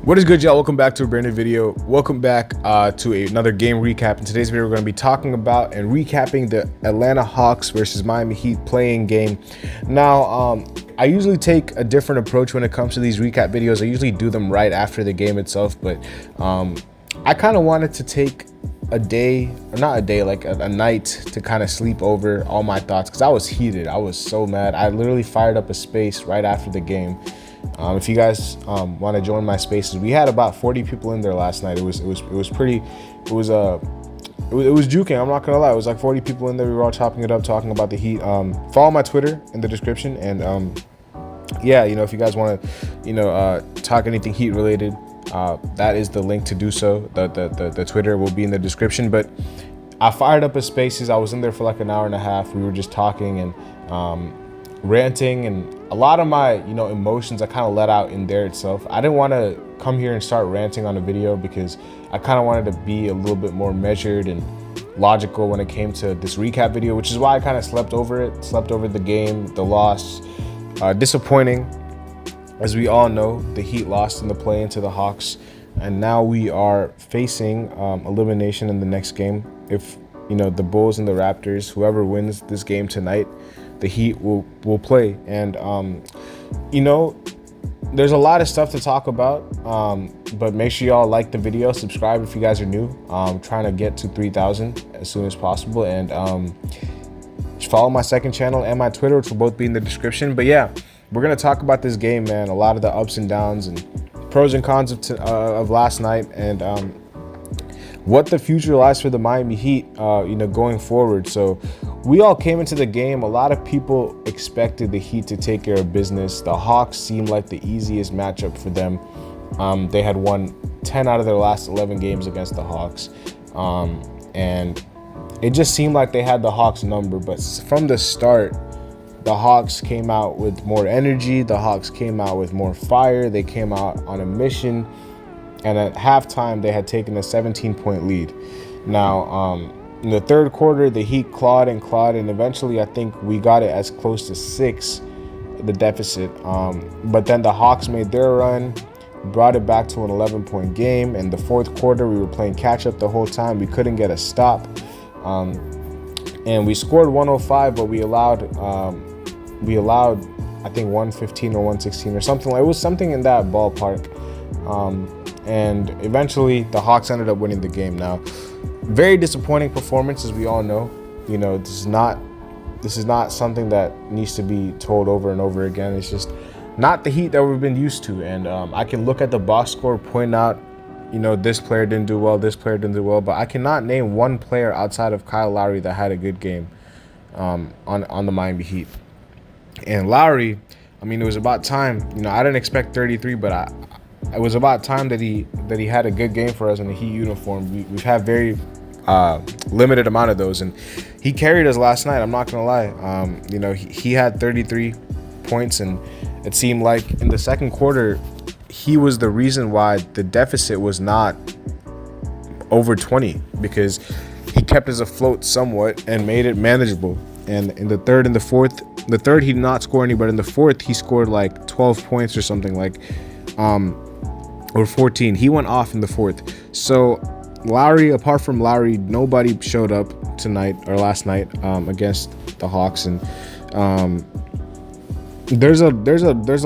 What is good, y'all? Welcome back to a brand new video. Welcome back to another game recap. In today's video, we're going to be talking about and recapping the Atlanta Hawks versus Miami Heat playing game. Now, I usually take a different approach when it comes to these recap videos. I usually do them right after the game itself, but I kind of wanted to take a day, or not a day, like a night to kind of sleep over all my thoughts, because I was heated. I was so mad. I literally fired up a space right after the game. If you guys want to join my spaces, we had about 40 people in there last night. It was juking. I'm not gonna lie. It was like 40 people in there. We were all chopping it up, talking about the Heat. Follow my Twitter in the description, and yeah, if you guys want to, talk anything Heat related, that is the link to do so. The Twitter will be in the description. But I fired up a spaces. I was in there for like an hour and a half. We were just talking and ranting, and a lot of my emotions I kind of let out in there itself. I didn't want to come here and start ranting on a video because I kind of wanted to be a little bit more measured and logical when it came to this recap video, which is why I kind of slept over the game, the loss. Disappointing, as we all know. The Heat lost in the play into the Hawks, and now we are facing elimination in the next game. If the Bulls and the Raptors, whoever wins this game tonight, the Heat will play. And there's a lot of stuff to talk about, but make sure y'all like the video, subscribe if you guys are new. Trying to get to 3,000 as soon as possible, and follow my second channel and my Twitter, which will both be in the description. But yeah, we're gonna talk about this game, man. A lot of the ups and downs and pros and cons of last night, and what the future lies for the Miami Heat, going forward. So we all came into the game. A lot of people expected the Heat to take care of business. The Hawks seemed like the easiest matchup for them. They had won 10 out of their last 11 games against the Hawks. And it just seemed like they had the Hawks number. But from the start, the Hawks came out with more energy. The Hawks came out with more fire. They came out on a mission. And at halftime, they had taken a 17-point lead. Now, in the third quarter, the Heat clawed, and eventually I think we got it as close to 6, the deficit. But then the Hawks made their run, brought it back to an 11-point game. In the fourth quarter, we were playing catch-up the whole time. We couldn't get a stop. And we scored 105, but we allowed, I think, 115 or 116 or something. It was something in that ballpark. And eventually the Hawks ended up winning the game. Now, very disappointing performance, as we all know. This is not something that needs to be told over and over again. It's just not the Heat that we've been used to. And I can look at the box score, point out, this player didn't do well, this player didn't do well, but I cannot name one player outside of Kyle Lowry that had a good game on the Miami Heat. And Lowry, it was about time. I didn't expect 33, but it was about time that he had a good game for us in the Heat uniform. We've had very limited amount of those, and he carried us last night. I'm not gonna lie. He had 33 points, and it seemed like in the second quarter he was the reason why the deficit was not over 20, because he kept us afloat somewhat and made it manageable. And in the third and the fourth, the third he did not score any, but in the fourth he scored like 12 points or something, or 14. He went off in the fourth. So Lowry, apart from Lowry, nobody showed up tonight or last night against the Hawks. And there's a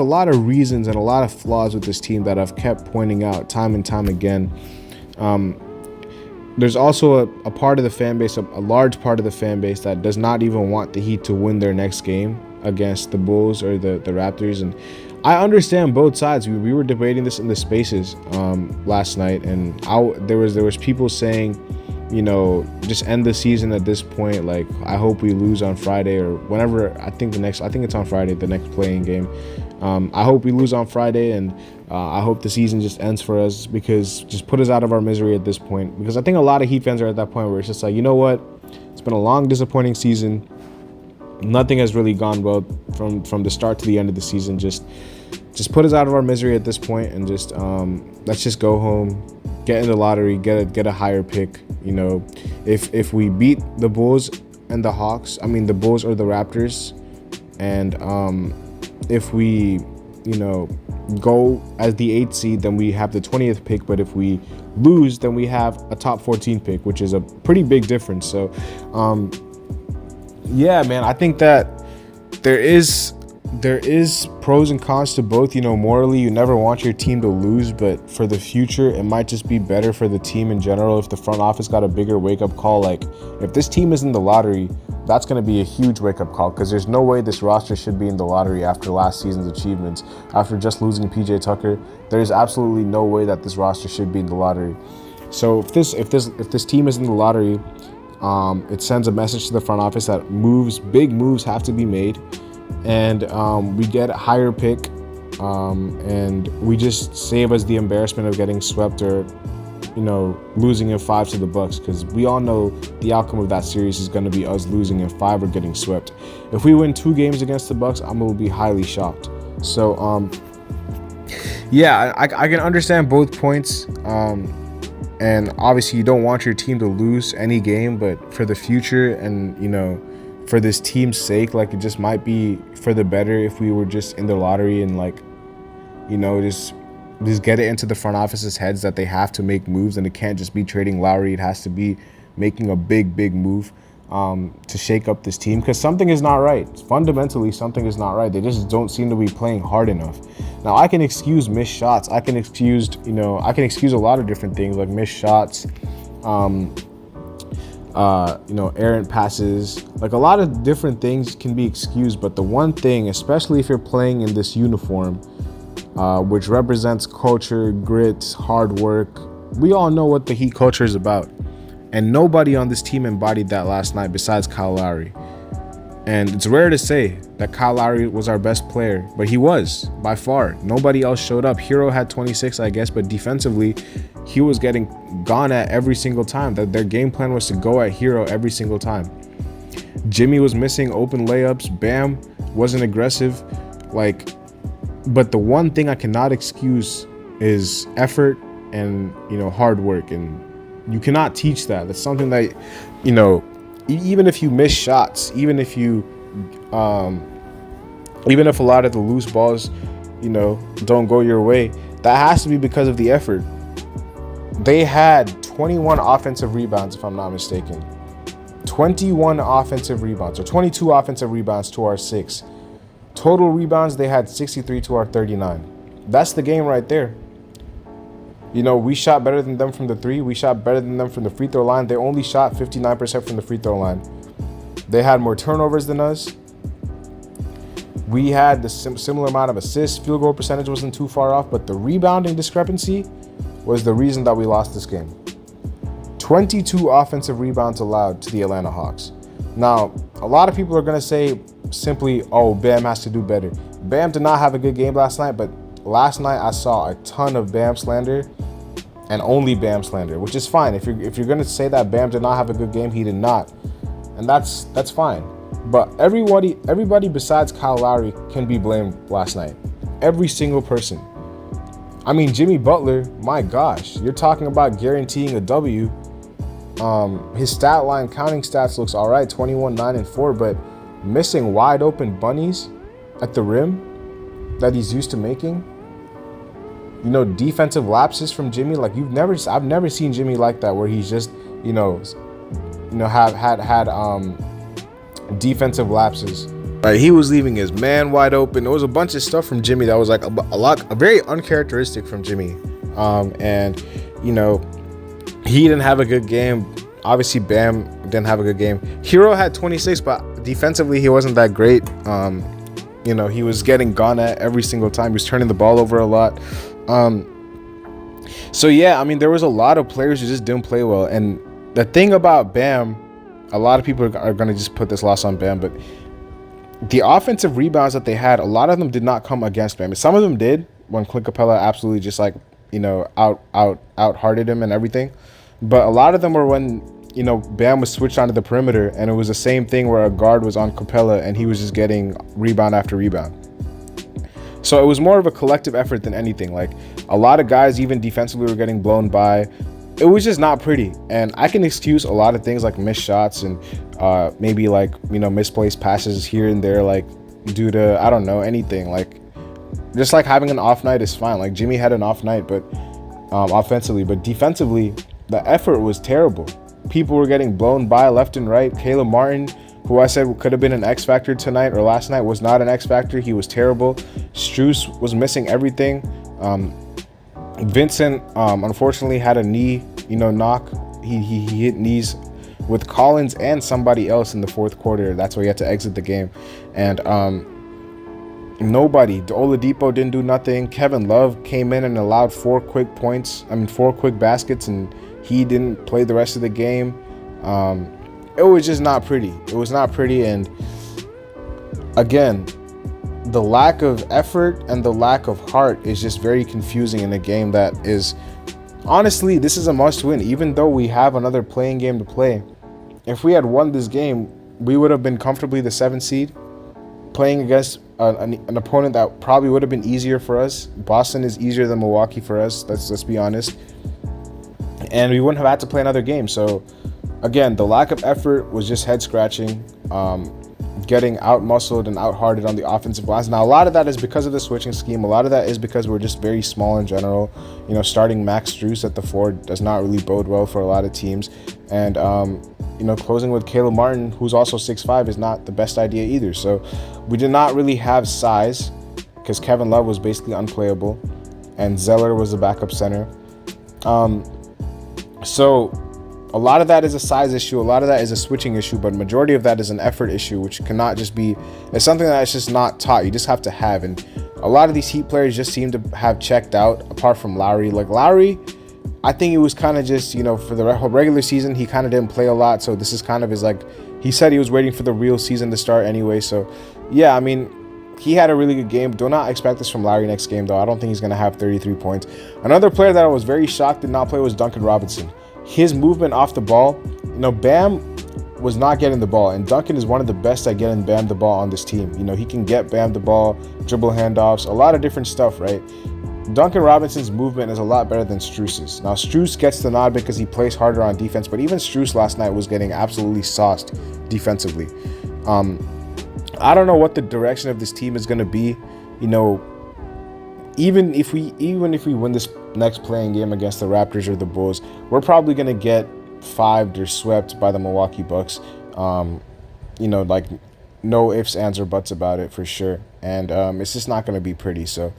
lot of reasons and a lot of flaws with this team that I've kept pointing out time and time again. There's also a part of the fan base, a large part of the fan base, that does not even want the Heat to win their next game against the Bulls or the Raptors. And I understand both sides. We were debating this in the spaces last night, and there was people saying, just end the season at this point. Like, I hope we lose on Friday or whenever. I think it's on Friday, the next playing game. I hope we lose on Friday, and I hope the season just ends for us, because just put us out of our misery at this point. Because I think a lot of Heat fans are at that point where it's just like, you know what? It's been a long, disappointing season. Nothing has really gone well from the start to the end of the season. Just put us out of our misery at this point, and just let's just go home, get in the lottery, get a higher pick. If we beat the Bulls and the Hawks, the Bulls or the Raptors, and if we go as the 8th seed, then we have the 20th pick. But if we lose, then we have a top 14 pick, which is a pretty big difference. So, yeah, man, I think that there is pros and cons to both. You know, morally, you never want your team to lose, but for the future, it might just be better for the team in general if the front office got a bigger wake-up call. Like, if this team is in the lottery, that's going to be a huge wake-up call, because there's no way this roster should be in the lottery after last season's achievements. After just losing PJ Tucker, there's absolutely no way that this roster should be in the lottery. So if this team is in the lottery, it sends a message to the front office that big moves have to be made, and we get a higher pick, and we just save us the embarrassment of getting swept or, you know, losing in 5 to the Bucks, because we all know the outcome of that series is going to be us losing in 5 or getting swept. If we win 2 games against the Bucks, I'm going to be highly shocked. So yeah, I can understand both points. And obviously you don't want your team to lose any game, but for the future and, you know, for this team's sake, like, it just might be for the better if we were just in the lottery and, like, you know, just get it into the front office's heads that they have to make moves, and it can't just be trading Lowry. It has to be making a big move to shake up this team, because something is not right. Fundamentally, something is not right. They just don't seem to be playing hard enough. Now, I can excuse missed shots. I can excuse a lot of different things, like missed shots, errant passes. Like, a lot of different things can be excused, but the one thing, especially if you're playing in this uniform, which represents culture, grit, hard work, we all know what the Heat culture is about. And nobody on this team embodied that last night besides Kyle Lowry. And it's rare to say that Kyle Lowry was our best player, but he was, by far. Nobody else showed up. Hero had 26, I guess, but defensively, he was getting gone at every single time. Their game plan was to go at Hero every single time. Jimmy was missing open layups. Bam wasn't aggressive. But the one thing I cannot excuse is effort and, you know, hard work. And you cannot teach that. That's something that, you know, even if you miss shots, even if a lot of the loose balls, you know, don't go your way, that has to be because of the effort. They had 21 offensive rebounds, if I'm not mistaken. 21 offensive rebounds, or 22 offensive rebounds to our 6. Total rebounds, they had 63 to our 39. That's the game right there. You know, we shot better than them from the 3. We shot better than them from the free throw line. They only shot 59% from the free throw line. They had more turnovers than us. We had the similar amount of assists. Field goal percentage wasn't too far off, but the rebounding discrepancy was the reason that we lost this game. 22 offensive rebounds allowed to the Atlanta Hawks. Now, a lot of people are going to say simply, oh, Bam has to do better. Bam did not have a good game last night, but last night I saw a ton of Bam slander and only Bam slander, which is fine. If you're going to say that Bam did not have a good game, he did not. And that's fine. But everybody besides Kyle Lowry can be blamed last night. Every single person. I mean, Jimmy Butler, my gosh, you're talking about guaranteeing a W. His stat line, counting stats, looks all right, 21, 9, and 4, but missing wide open bunnies at the rim that he's used to making. You know, defensive lapses from Jimmy, like I've never seen Jimmy like that, where he's just, had defensive lapses. Like, he was leaving his man wide open. There was a bunch of stuff from Jimmy that was like a very uncharacteristic from Jimmy. And, you know, he didn't have a good game. Obviously, Bam didn't have a good game. Hero had 26, but defensively, he wasn't that great. He was getting gone at every single time. He was turning the ball over a lot. So, yeah, I mean, there was a lot of players who just didn't play well. And the thing about Bam, a lot of people are going to just put this loss on Bam, but the offensive rebounds that they had, a lot of them did not come against Bam. Some of them did, when Clint Capella absolutely just out-hearted him and everything. But a lot of them were when, Bam was switched onto the perimeter, and it was the same thing where a guard was on Capella and he was just getting rebound after rebound. So it was more of a collective effort than anything. Like, a lot of guys, even defensively, were getting blown by. It was just not pretty. And I can excuse a lot of things like missed shots and maybe misplaced passes here and there, like due to, I don't know, anything. Like, just like having an off night is fine. Like Jimmy had an off night, but offensively, but defensively, the effort was terrible. People were getting blown by left and right. Caleb Martin, who I said could have been an X factor tonight or last night, was not an X factor. He was terrible. Strus was missing everything. Vincent, unfortunately, had a knee, knock. He hit knees with Collins and somebody else in the fourth quarter. That's why he had to exit the game. And nobody, Oladipo didn't do nothing. Kevin Love came in and allowed 4 quick baskets, and he didn't play the rest of the game. It was just not pretty. It was not pretty. And again, the lack of effort and the lack of heart is just very confusing in a game that is, honestly, this is a must win. Even though we have another playing game to play, if we had won this game, we would have been comfortably the 7th seed, playing against an opponent that probably would have been easier for us. Boston is easier than Milwaukee for us. Let's be honest. And we wouldn't have had to play another game. So again, the lack of effort was just head scratching. Getting out-muscled and out-hearted on the offensive glass. Now, a lot of that is because of the switching scheme. A lot of that is because we're just very small in general. Starting Max Strus at the 4 does not really bode well for a lot of teams. And, closing with Caleb Martin, who's also 6'5", is not the best idea either. So we did not really have size because Kevin Love was basically unplayable and Zeller was the backup center. So a lot of that is a size issue. A lot of that is a switching issue, but majority of that is an effort issue, which cannot just be, it's something that's just not taught. You just have to have. And a lot of these Heat players just seem to have checked out, apart from Lowry. Like Lowry, I think it was kind of just, for the regular season, he kind of didn't play a lot. So this is kind of his, he said he was waiting for the real season to start anyway. So yeah, I mean, he had a really good game. Do not expect this from Lowry next game, though. I don't think he's going to have 33 points. Another player that I was very shocked did not play was Duncan Robinson. His movement off the ball, Bam was not getting the ball, and Duncan is one of the best at getting Bam the ball on this team. He can get Bam the ball, dribble handoffs, a lot of different stuff, right? Duncan Robinson's movement is a lot better than Strus's. Now, Strus gets the nod because he plays harder on defense, but even Strus last night was getting absolutely sauced defensively. I don't know what the direction of this team is going to be. Even if we win this next playing game against the Raptors or the Bulls, we're probably going to get 5'd or swept by the Milwaukee Bucks. No ifs, ands, or buts about it for sure. And it's just not going to be pretty. So,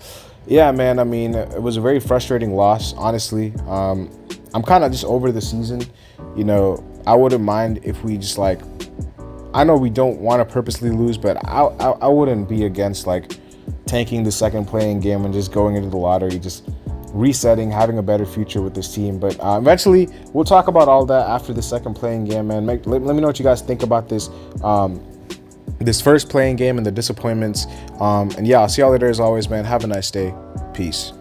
yeah, man, I mean, it was a very frustrating loss, honestly. I'm kind of just over the season. I wouldn't mind if we just, I know we don't want to purposely lose, but I wouldn't be against, tanking the second playing game and just going into the lottery, just resetting, having a better future with this team. But eventually, we'll talk about all that after the second playing game, man. Let me know what you guys think about this this first playing game and the disappointments. And yeah, I'll see y'all later as always, man. Have a nice day. Peace.